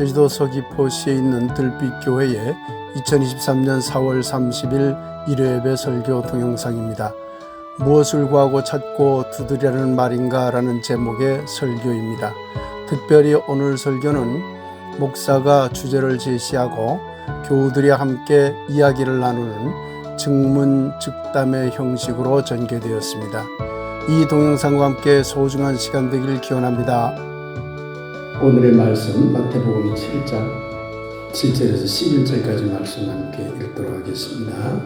제주도 서귀포시에 있는 들빛교회의 2023년 4월 30일 일요예배 설교 동영상입니다. 무엇을 구하고 찾고 두드리라는 말인가 라는 제목의 설교입니다. 특별히 오늘 설교는 목사가 주제를 제시하고 교우들이 함께 이야기를 나누는 증문즉담의 형식으로 전개되었습니다. 이 동영상과 함께 소중한 시간 되길 기원합니다. 오늘의 말씀 마태복음 7장 7절에서 11절까지 말씀 함께 읽도록 하겠습니다.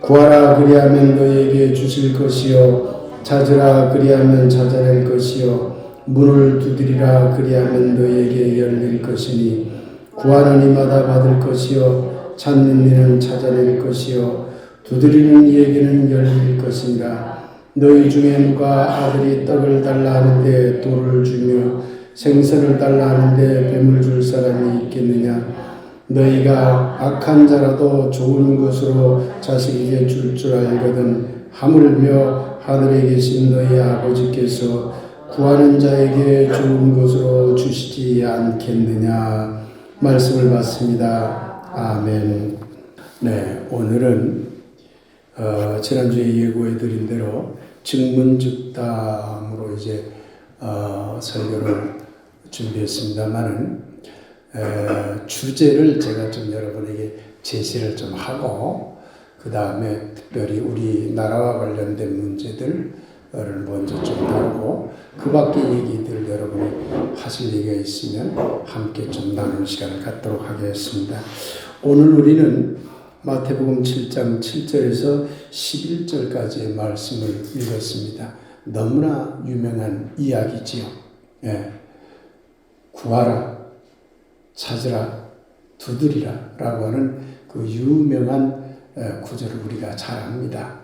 구하라 그리하면 너희에게 주실 것이요 찾으라 그리하면 찾아낼 것이요 문을 두드리라 그리하면 너희에게 열릴 것이니 구하는 이마다 받을 것이요 찾는 이는 찾아낼 것이요 두드리는 이에게는 열릴 것이니라. 너희 중에 누가 아들이 떡을 달라 하는데 돌을 주며 생선을 달라 하는데 뱀을 줄 사람이 있겠느냐. 너희가 악한 자라도 좋은 것으로 자식에게 줄 알거든 하물며 하늘에 계신 너희 아버지께서 구하는 자에게 좋은 것으로 주시지 않겠느냐. 말씀을 받습니다. 아멘. 네, 오늘은 지난주에 예고해드린 대로 증문즉담으로 이제 설교를 준비했습니다만은 주제를 제가 좀 여러분에게 제시를 좀 하고 그 다음에 특별히 우리나라와 관련된 문제들을 먼저 좀 다루고 그 밖의 얘기들 여러분이 하실 얘기가 있으면 함께 좀 나누는 시간을 갖도록 하겠습니다. 오늘 우리는 마태복음 7장 7절에서 11절까지의 말씀을 읽었습니다. 너무나 유명한 이야기지요. 예. 구하라, 찾으라, 두드리라 라고 하는 그 유명한 구절을 우리가 잘 압니다.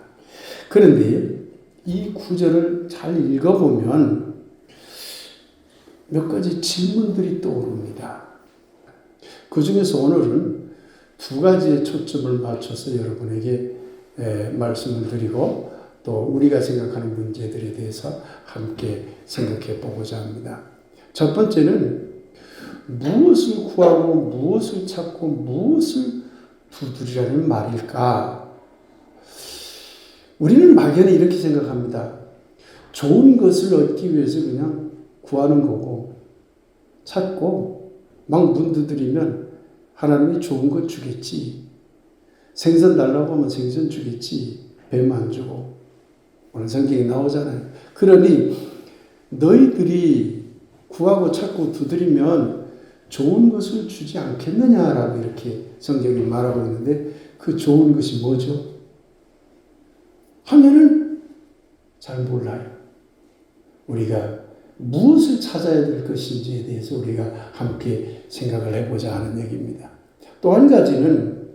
그런데 이 구절을 잘 읽어보면 몇 가지 질문들이 떠오릅니다. 그 중에서 오늘은 두 가지의 초점을 맞춰서 여러분에게 말씀을 드리고 또 우리가 생각하는 문제들에 대해서 함께 생각해 보고자 합니다. 첫 번째는 무엇을 구하고 무엇을 찾고 무엇을 두드리라는 말일까? 우리는 막연히 이렇게 생각합니다. 좋은 것을 얻기 위해서 그냥 구하는 거고 찾고 막 문 두드리면 하나님이 좋은 것 주겠지. 생선 달라고 하면 생선 주겠지. 뱀 안 주고. 오늘 성경에 나오잖아요. 그러니 너희들이 구하고 찾고 두드리면 좋은 것을 주지 않겠느냐라고 이렇게 성경이 말하고 있는데 그 좋은 것이 뭐죠? 하면은 잘 몰라요. 우리가 무엇을 찾아야 될 것인지에 대해서 우리가 함께 생각을 해보자 하는 얘기입니다. 또 한 가지는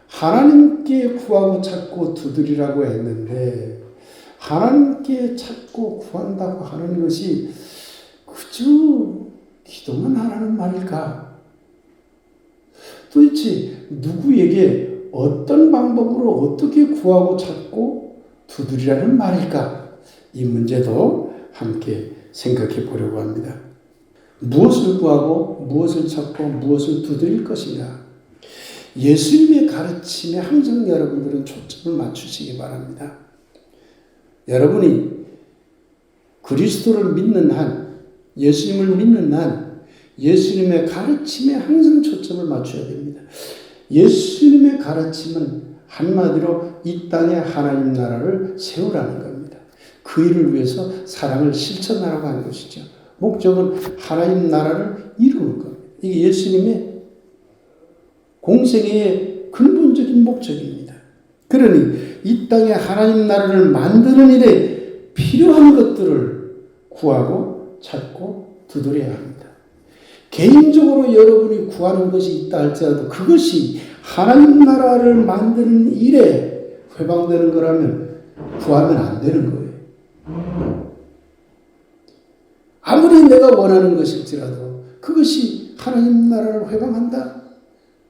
하나님께 구하고 찾고 두드리라고 했는데 하나님께 찾고 구한다고 하는 것이 그저 기도만 하라는 말일까? 도대체 누구에게 어떤 방법으로 어떻게 구하고 찾고 두드리라는 말일까? 이 문제도 함께 생각해 보려고 합니다. 무엇을 구하고 무엇을 찾고 무엇을 두드릴 것이냐. 예수님의 가르침에 항상 여러분들은 초점을 맞추시기 바랍니다. 여러분이 그리스도를 믿는 한, 예수님을 믿는 한 예수님의 가르침에 항상 초점을 맞춰야 됩니다. 예수님의 가르침은 한마디로 이 땅에 하나님 나라를 세우라는 겁니다. 그 일을 위해서 사랑을 실천하라고 하는 것이죠. 목적은 하나님 나라를 이루는 겁니다. 이게 예수님의 공생애의 근본적인 목적입니다. 그러니 이 땅에 하나님 나라를 만드는 일에 필요한 것들을 구하고 찾고 두드려야 합니다. 개인적으로 여러분이 구하는 것이 있다 할지라도 그것이 하나님 나라를 만드는 일에 회방되는 거라면 구하면 안 되는 거예요. 아무리 내가 원하는 것일지라도 그것이 하나님 나라를 회방한다?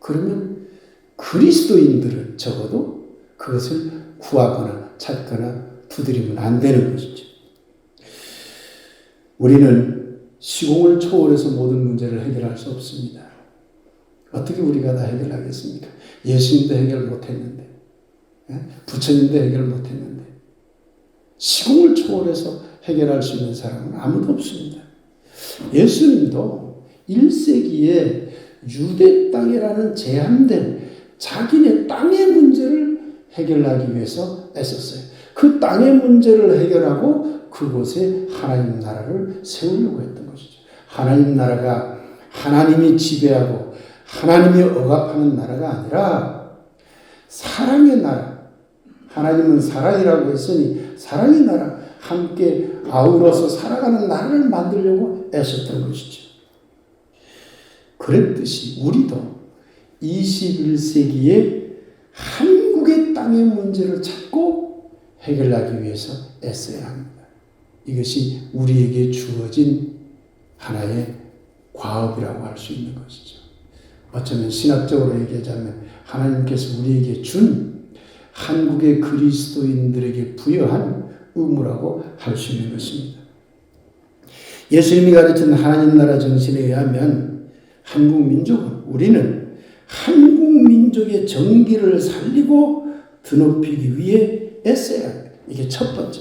그러면 그리스도인들은 적어도 그것을 구하거나 찾거나 두드리면 안 되는 것이죠. 우리는 시공을 초월해서 모든 문제를 해결할 수 없습니다. 어떻게 우리가 다 해결하겠습니까? 예수님도 해결 못했는데, 부처님도 해결 못했는데, 시공을 초월해서 해결할 수 있는 사람은 아무도 없습니다. 예수님도 1세기에 유대 땅이라는 제한된 자기네 땅의 문제를 해결하기 위해서 애썼어요. 그 땅의 문제를 해결하고 그곳에 하나님 나라를 세우려고 했던 것이죠. 하나님 나라가 하나님이 지배하고 하나님이 억압하는 나라가 아니라 사랑의 나라. 하나님은 사랑이라고 했으니 사랑의 나라, 함께 아우러서 살아가는 나라를 만들려고 애썼던 것이죠. 그랬듯이 우리도 21세기에 한국의 땅의 문제를 찾고 해결하기 위해서 애써야 합니다. 이것이 우리에게 주어진 하나의 과업이라고 할 수 있는 것이죠. 어쩌면 신학적으로 얘기하자면 하나님께서 우리에게 준 한국의 그리스도인들에게 부여한 의무라고 할 수 있는 것입니다. 예수님이 가르친 하나님 나라 정신에 의하면 한국 민족은, 우리는 한국 민족의 정기를 살리고 드높이기 위해 애써야 합니다. 이게 첫 번째.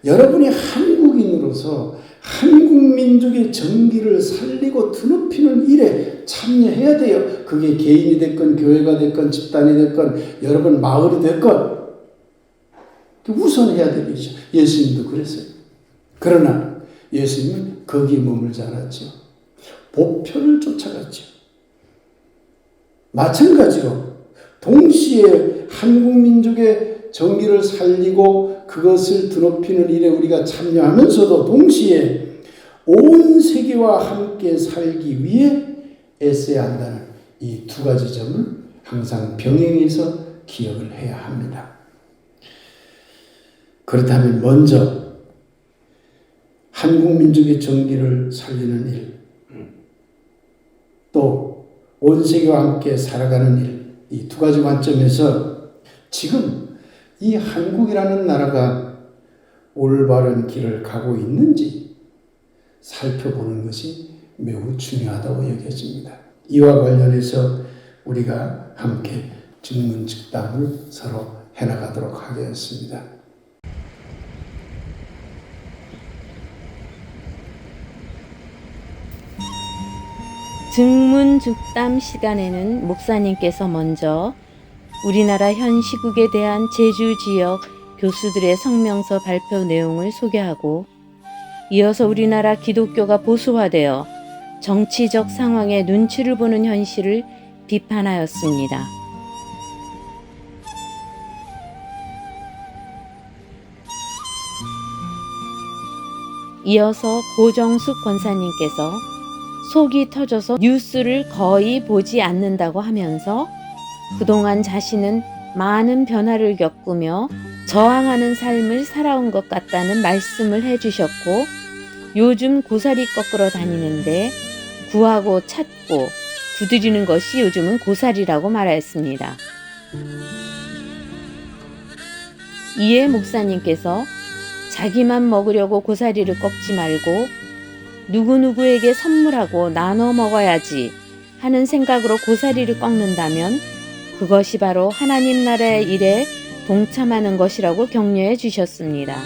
여러분이 한국인으로서 한국 민족의 정기를 살리고 드높이는 일에 참여해야 돼요. 그게 개인이 됐건 교회가 됐건 집단이 됐건 여러분 마을이 됐건 우선 해야 되는 것이죠. 예수님도 그랬어요. 그러나 예수님은 거기에 머물지 않았죠. 보편을 쫓아갔죠. 마찬가지로 동시에 한국 민족의 정기를 살리고 그것을 드높이는 일에 우리가 참여하면서도 동시에 온 세계와 함께 살기 위해 애써야 한다는 이 두 가지 점을 항상 병행해서 기억을 해야 합니다. 그렇다면 먼저 한국 민족의 정기를 살리는 일, 또 온 세계와 함께 살아가는 일, 이 두 가지 관점에서 지금 이 한국이라는 나라가 올바른 길을 가고 있는지 살펴보는 것이 매우 중요하다고 여겨집니다. 이와 관련해서 우리가 함께 증문즉답을 서로 해나가도록 하겠습니다. 증문즉답 시간에는 목사님께서 먼저 우리나라 현 시국에 대한 제주 지역 교수들의 성명서 발표 내용을 소개하고, 이어서 우리나라 기독교가 보수화되어 정치적 상황에 눈치를 보는 현실을 비판하였습니다. 이어서 고정숙 권사님께서 속이 터져서 뉴스를 거의 보지 않는다고 하면서 그동안 자신은 많은 변화를 겪으며 저항하는 삶을 살아온 것 같다는 말씀을 해주셨고, 요즘 고사리 꺾으러 다니는데 구하고 찾고 두드리는 것이 요즘은 고사리라고 말하였습니다. 이에 목사님께서 자기만 먹으려고 고사리를 꺾지 말고 누구누구에게 선물하고 나눠 먹어야지 하는 생각으로 고사리를 꺾는다면 그것이 바로 하나님 나라의 일에 동참하는 것이라고 격려해 주셨습니다.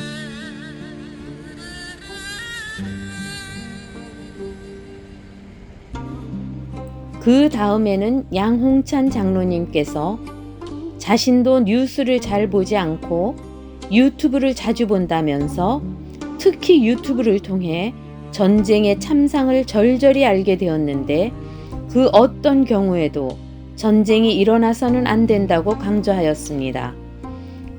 그 다음에는 양홍찬 장로님께서 자신도 뉴스를 잘 보지 않고 유튜브를 자주 본다면서 특히 유튜브를 통해 전쟁의 참상을 절절히 알게 되었는데 그 어떤 경우에도 전쟁이 일어나서는 안 된다고 강조하였습니다.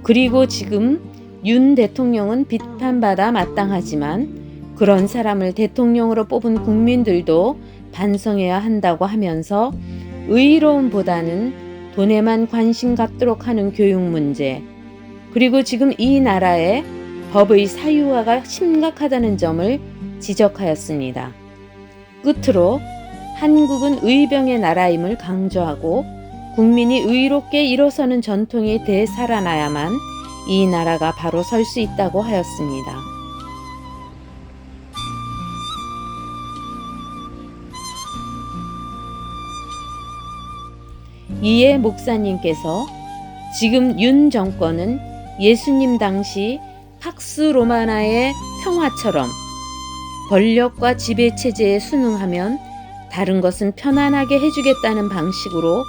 그리고 지금 윤 대통령은 비판받아 마땅하지만 그런 사람을 대통령으로 뽑은 국민들도 반성해야 한다고 하면서 의로움보다는 돈에만 관심 갖도록 하는 교육 문제, 그리고 지금 이 나라의 법의 사유화가 심각하다는 점을 지적하였습니다. 끝으로 한국은 의병의 나라임을 강조하고 국민이 의롭게 일어서는 전통이 되살아나야만 이 나라가 바로 설 수 있다고 하였습니다. 이에 목사님께서 지금 윤 정권은 예수님 당시 팍스 로마나의 평화처럼 권력과 지배체제에 순응하면 다른 것은 편안하게 해주겠다는 방식으로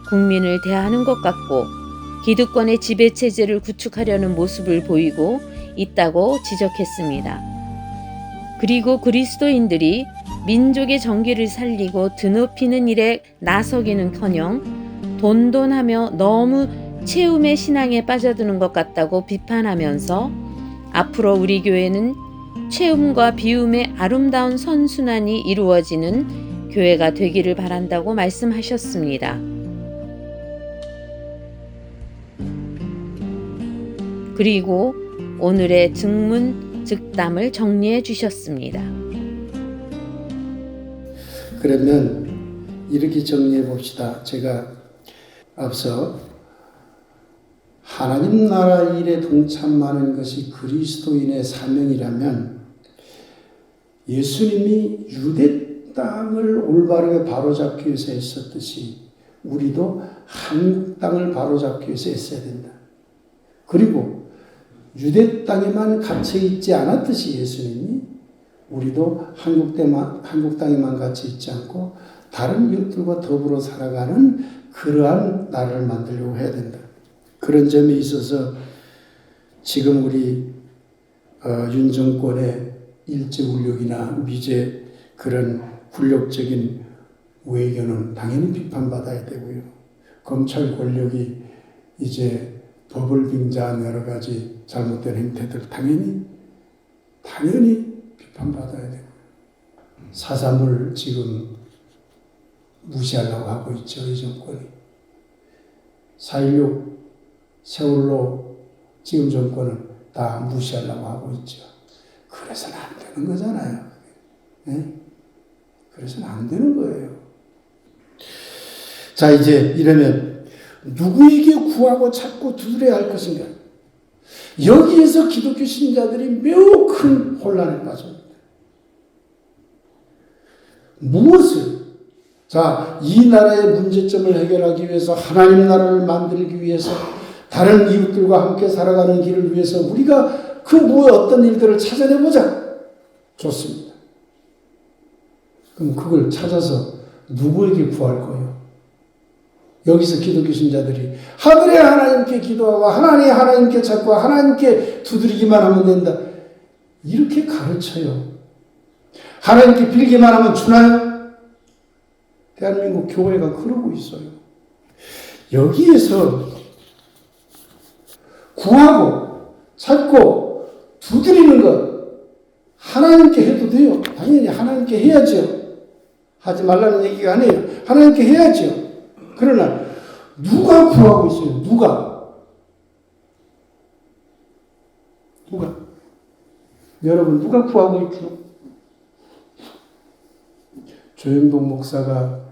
국민을 대하는 것 같고 기득권의 지배체제를 구축하려는 모습을 보이고 있다고 지적했습니다. 그리고 그리스도인들이 민족의 정기를 살리고 드높이는 일에 나서기는커녕 돈돈하며 너무 채움의 신앙에 빠져드는 것 같다고 비판하면서 앞으로 우리 교회는 채움과 비움의 아름다운 선순환이 이루어지는 교회가 되기를 바란다고 말씀하셨습니다. 그리고 오늘의 증문 즉담을 정리해 주셨습니다. 그러면 이렇게 정리해 봅시다. 제가 앞서 하나님 나라 일에 동참하는 것이 그리스도인의 사명이라면 예수님이 유대 땅을 올바르게 바로잡기 위해서 애썼듯이 우리도 한국 땅을 바로잡기 위해서 애써야 된다. 그리고 유대 땅에만 갇혀있지 않았듯이 예수님이 우리도 한국 땅에만 갇혀있지 않고 다른 이웃들과 더불어 살아가는 그러한 나라를 만들려고 해야 된다. 그런 점에 있어서 지금 우리 윤 정권의 일제훈련이나 미제 그런 굴욕적인 외교는 당연히 비판받아야 되고요. 검찰 권력이 이제 법을 빙자한 여러 가지 잘못된 행태들 당연히 비판받아야 되고 4.3을 지금 무시하려고 하고 있죠. 이 정권이. 4.16 세월로 지금 정권은 다 무시하려고 하고 있죠. 그래서는 안 되는 거잖아요. 네? 그래서는 안 되는 거예요. 자, 이제 이러면 누구에게 구하고 찾고 두드려야 할 것인가? 여기에서 기독교 신자들이 매우 큰 혼란에 빠집니다. 무엇을? 자, 이 나라의 문제점을 해결하기 위해서 하나님 나라를 만들기 위해서 다른 이웃들과 함께 살아가는 길을 위해서 우리가 그 어떤 일들을 찾아내보자. 좋습니다. 그럼 그걸 찾아서 누구에게 구할 거예요? 여기서 기독교 신자들이 하늘의 하나님께 기도하고 하나님께 찾고 하나님께 두드리기만 하면 된다. 이렇게 가르쳐요. 하나님께 빌기만 하면 주나요? 대한민국 교회가 그러고 있어요. 여기에서 구하고 찾고 두드리는 것 하나님께 해도 돼요. 당연히 하나님께 해야죠. 하지 말라는 얘기가 아니에요. 하나님께 해야죠. 그러나 누가 구하고 있어요? 누가? 여러분 누가 구하고 있죠? 조영동 목사가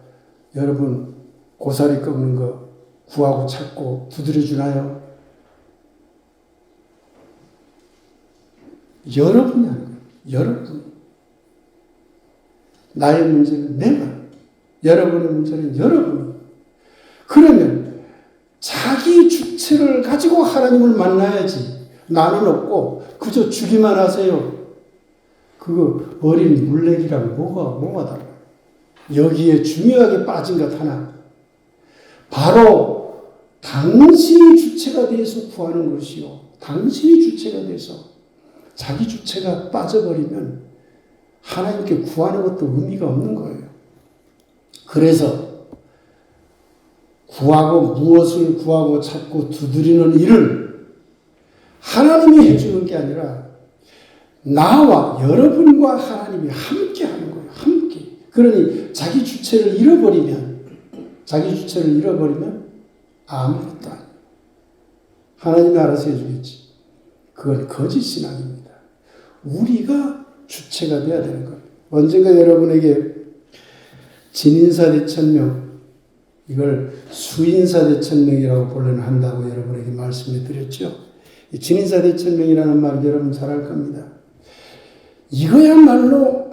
여러분 고사리 꺾는 거 구하고 찾고 두드려 주나요? 여러분이 하는 거예요. 여러분. 나의 문제는 내가. 여러분의 문제는 여러분. 그러면 자기 주체를 가지고 하나님을 만나야지. 나는 없고 그저 주기만 하세요. 그거 어린 물레기랑 뭐가 달라. 여기에 중요하게 빠진 것 하나. 바로 당신이 주체가 돼서 구하는 것이요. 당신이 주체가 돼서 자기 주체가 빠져버리면 하나님께 구하는 것도 의미가 없는 거예요. 그래서 무엇을 구하고 찾고 두드리는 일을 하나님이 해주는 게 아니라 나와 여러분과 하나님이 함께 하는 거예요. 함께. 그러니 자기 주체를 잃어버리면 아무것도 아니에요. 하나님이 알아서 해주겠지. 그건 거짓 신앙입니다. 우리가 주체가 되어야 되는 거예요. 언젠가 여러분에게 진인사대천명, 이걸 수인사대천명이라고 본래는 한다고 여러분에게 말씀해 드렸죠. 이 진인사대천명이라는 말 여러분 잘 알 겁니다. 이거야말로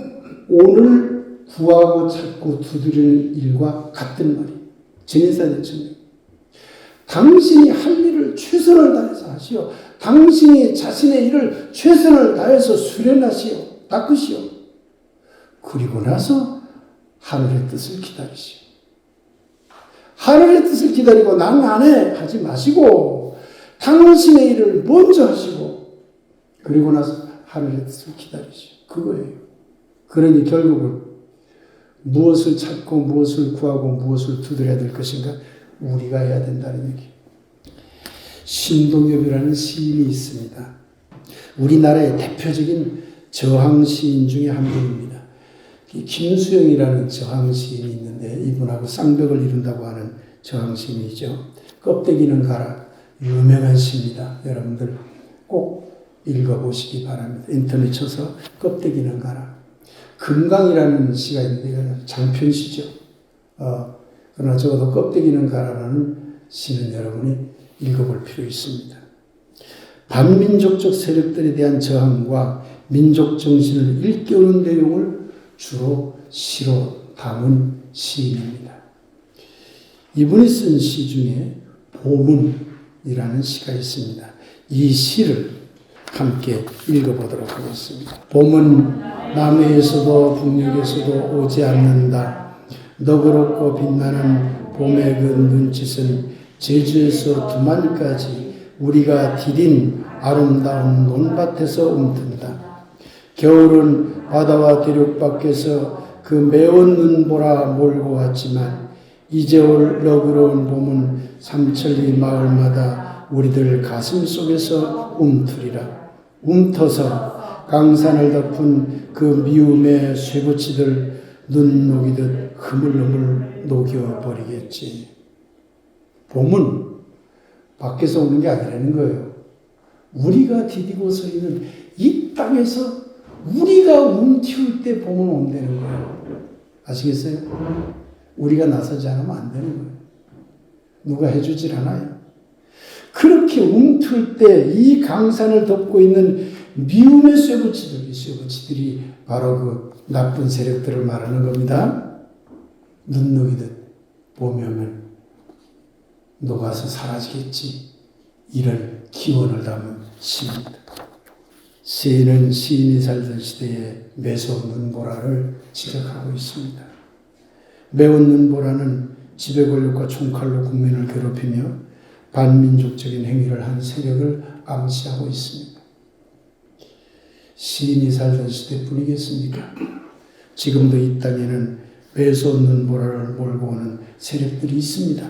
오늘 구하고 찾고 두드리는 일과 같은 말이에요. 진인사대천명. 당신이 할 일을 최선을 다해서 하시오. 당신이 자신의 일을 최선을 다해서 수련하시오. 닦으시오. 그리고 나서 하늘의 뜻을 기다리시오. 하늘의 뜻을 기다리고 난 안 해 하지 마시고 당신의 일을 먼저 하시고 그리고 나서 하늘의 뜻을 기다리시오. 그거예요. 그러니 결국은 무엇을 찾고 무엇을 구하고 무엇을 두드려야 될 것인가? 우리가 해야 된다는 얘기예요. 신동엽이라는 시인이 있습니다. 우리나라의 대표적인 저항 시인 중에 한 분입니다. 김수영이라는 저항 시인이 있는데 이분하고 쌍벽을 이룬다고 하는 저항 시인이죠. 껍데기는 가라. 유명한 시입니다. 여러분들 꼭 읽어보시기 바랍니다. 인터넷 쳐서 껍데기는 가라. 금강이라는 시가 있는데 이거는 장편시죠. 그러나 적어도 껍데기는 가라라는 시는 여러분이 읽어볼 필요 있습니다. 반민족적 세력들에 대한 저항과 민족 정신을 일깨우는 내용을 주로 시로 담은 시인입니다. 이분이 쓴 시 중에 보문이라는 시가 있습니다. 이 시를 함께 읽어보도록 하겠습니다. 봄은 남해에서도 북녘에서도 오지 않는다. 너그럽고 빛나는 봄의 그 눈짓은 제주에서 두만까지 우리가 디딘 아름다운 논밭에서 움튼다. 겨울은 바다와 대륙 밖에서 그 매운 눈보라 몰고 왔지만 이제 올 너그러운 봄은 삼천리 마을마다 우리들 가슴 속에서 움트리라. 움터서 강산을 덮은 그 미움의 쇠붙이들 눈 녹이듯 흐물흐물 녹여버리겠지. 봄은 밖에서 오는 게 아니라는 거예요. 우리가 디디고 서 있는 이 땅에서 우리가 움틔울 때 봄은 온다는 거예요. 아시겠어요? 우리가 나서지 않으면 안 되는 거예요. 누가 해주질 않아요. 그렇게 움틀 때 이 강산을 덮고 있는 미움의 쇠붙이들, 이 쇠붙이들이 바로 그 나쁜 세력들을 말하는 겁니다. 눈 녹이듯 봄이 오면 녹아서 사라지겠지. 이런 기원을 담은 시입니다. 시인은 시인이 살던 시대의 매서운 눈보라를 지적하고 있습니다. 매운 눈보라는 지배 권력과 총칼로 국민을 괴롭히며 반민족적인 행위를 한 세력을 암시하고 있습니다. 시인이 살던 시대뿐이겠습니까? 지금도 이 땅에는 매서운 눈보라를 몰고 오는 세력들이 있습니다.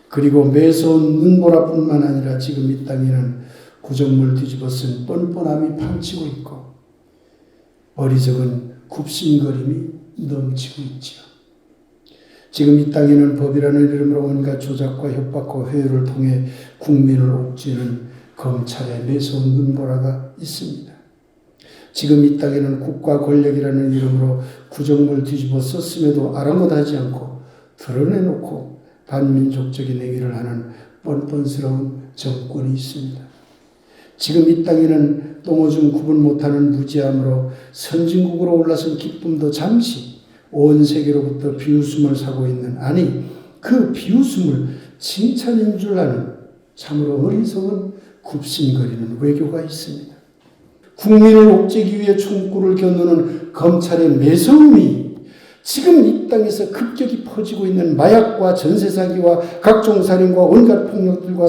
그리고 매서운 눈보라뿐만 아니라 지금 이 땅에는 구정물 뒤집어 쓴 뻔뻔함이 판치고 있고 어리석은 굽신거림이 넘치고 있지요. 지금 이 땅에는 법이라는 이름으로 온갖 조작과 협박과 회유를 통해 국민을 옥죄는 검찰의 매서운 눈보라가 있습니다. 지금 이 땅에는 국가 권력이라는 이름으로 구정물 뒤집어 썼음에도 아랑곳하지 않고 드러내놓고 반민족적인 행위를 하는 뻔뻔스러운 정권이 있습니다. 지금 이 땅에는 똥오줌 구분 못하는 무지함으로 선진국으로 올라선 기쁨도 잠시 온 세계로부터 비웃음을 사고 있는, 아니 그 비웃음을 칭찬인 줄 아는 참으로 어리석은 굽신거리는 외교가 있습니다. 국민을 옥죄기 위해 총구를 겨누는 검찰의 매서움이 지금 이 땅에서 급격히 퍼지고 있는 마약과 전세사기와 각종 살인과 온갖 폭력들과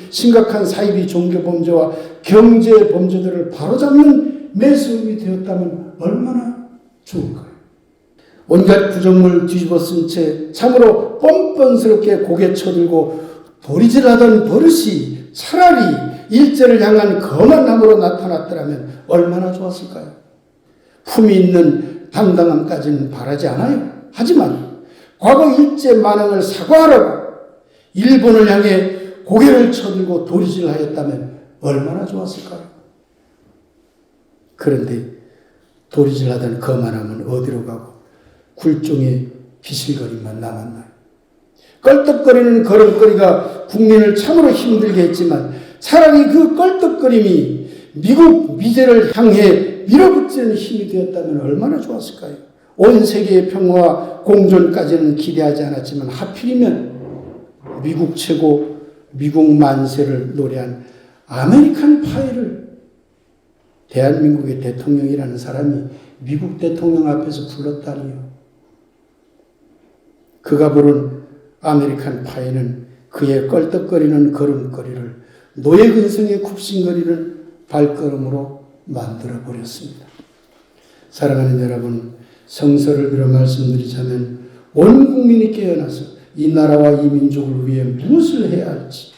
심각한 사이비 종교범죄와 경제범죄들을 바로잡는 매서움이 되었다면 얼마나 좋을까요? 온갖 구정물 뒤집어 쓴 채 참으로 뻔뻔스럽게 고개 쳐들고 도리질하던 버릇이 차라리 일제를 향한 검한 나무로 나타났더라면 얼마나 좋았을까요? 품이 있는 당당함까지는 바라지 않아요. 하지만 과거 일제 만행을 사과하라고 일본을 향해 고개를 쳐들고 도리질하였다면 얼마나 좋았을까요? 그런데 도리질하던 거만함은 어디로 가고 굴종의 비실거림만 남았나요? 껄떡거리는 걸음걸이가 국민을 참으로 힘들게 했지만 차라리 그 껄떡거림이 미국 미제를 향해 밀어붙이는 힘이 되었다면 얼마나 좋았을까요? 온 세계의 평화와 공존까지는 기대하지 않았지만 하필이면 미국 최고, 미국 만세를 노래한 아메리칸 파이를 대한민국의 대통령이라는 사람이 미국 대통령 앞에서 불렀다니요. 그가 부른 아메리칸 파이는 그의 껄떡거리는 걸음걸이를 노예근성에 굽신거리는 발걸음으로 만들어버렸습니다. 사랑하는 여러분, 성서를 들어 말씀드리자면 온 국민이 깨어나서 이 나라와 이 민족을 위해 무엇을 해야 할지,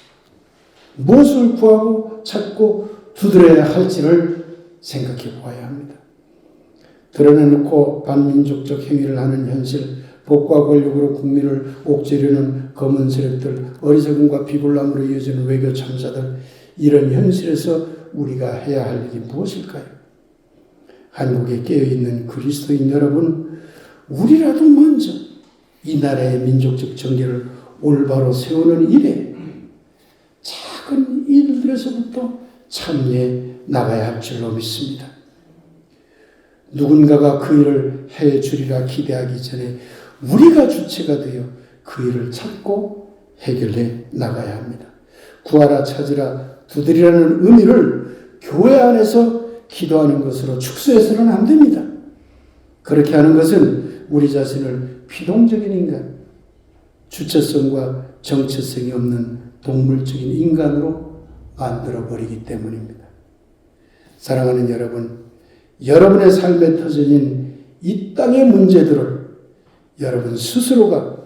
무엇을 구하고 찾고 두드려야 할지를 생각해 보아야 합니다. 드러내놓고 반민족적 행위를 하는 현실, 복과 권력으로 국민을 옥죄려는 검은 세력들, 어리석음과 비굴함으로 이어지는 외교 참사들, 이런 현실에서 우리가 해야 할 일이 무엇일까요? 한국에 깨어있는 그리스도인 여러분, 우리라도 먼저 이 나라의 민족적 정리를 올바로 세우는 일에 작은 일들에서부터 참여해 나가야 할 줄로 믿습니다. 누군가가 그 일을 해주리라 기대하기 전에 우리가 주체가 되어 그 일을 찾고 해결해 나가야 합니다. 구하라 찾으라 두드리라는 의미를 교회 안에서 기도하는 것으로 축소해서는 안 됩니다. 그렇게 하는 것은 우리 자신을 피동적인 인간, 주체성과 정체성이 없는 동물적인 인간으로 만들어버리기 때문입니다. 사랑하는 여러분, 여러분의 삶의 터전인 이 땅의 문제들을 여러분 스스로가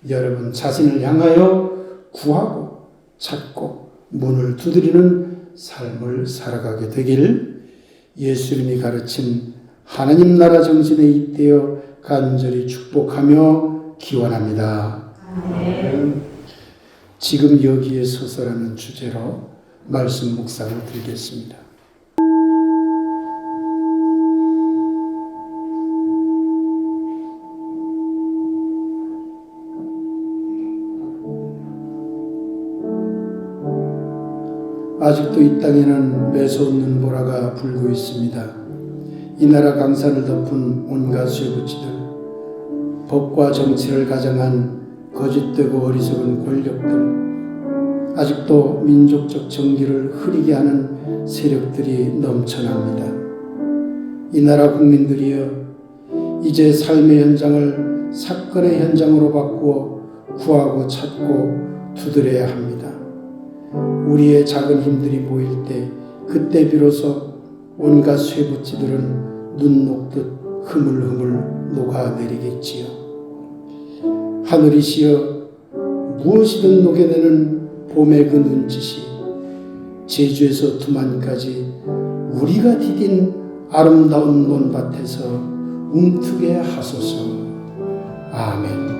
여러분 자신을 향하여 구하고 찾고 문을 두드리는 삶을 살아가게 되길 예수님이 가르친 하나님 나라 정신에 잇대어 간절히 축복하며 기원합니다. 지금 여기에 서서라는 주제로 말씀 묵상을 드리겠습니다. 아직도 이 땅에는 매서운 보라가 불고 있습니다. 이 나라 강산을 덮은 온갖 쇠붙이들, 법과 정치를 가장한 거짓되고 어리석은 권력들, 아직도 민족적 정기를 흐리게 하는 세력들이 넘쳐납니다. 이 나라 국민들이여, 이제 삶의 현장을 사건의 현장으로 바꾸어 구하고 찾고 두드려야 합니다. 우리의 작은 힘들이 보일 때, 그때 비로소 온갖 쇠붙이들은 눈 녹듯 흐물흐물 녹아내리겠지요. 하늘이시여, 무엇이든 녹여내는 봄의 그 눈짓이 제주에서 두만까지 우리가 디딘 아름다운 논밭에서 움트게 하소서. 아멘.